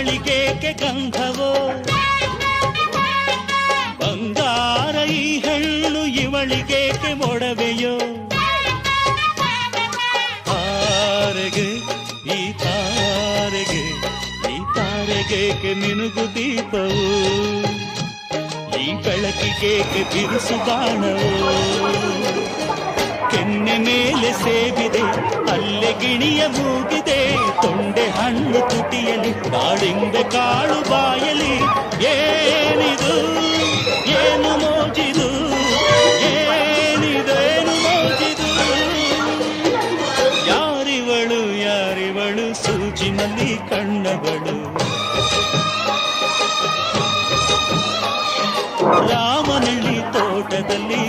ಇವಳಿಗೇಕೆ ಗಂಧವೋ ಬಂಗಾರ ಈ ಹೆಣ್ಣು ಇವಳಿಗೇಕೆ ಒಡವೆಯೋ ತಾರೆಗೆ ಈ ತಾರೆಗೆ ಈ ತಾರೆಗೇಕೆ ಮಿನುಗು ದೀಪವು ಈ ಬೆಳಕಿಗೇಕೆ ಬಿರುಸು ಬಾಣವೋ ಕೆನ್ನೆ ಮೇಲೆ ಸೇಬಿದೆ ಅಲ್ಲೆ ಗಿಣಿಯ ಮೂಗಿದೆ ತೊಂಡೆ ಹಣ್ಣು ತುಟಿಯಲಿ ದಾಳಿಂಬೆ ಕಾಳು ಬಾಯಲಿ ಏನಿದು ಏನು ಮೋಜಿದು ಏನಿದೇನು ಮೋಜಿದು ಯಾರಿವಳು ಯಾರಿವಳು ಸೂಜಿನಲ್ಲಿ ಕಣ್ಣವಳು ರಾಮನಳ್ಳಿ ತೋಟದಲ್ಲಿ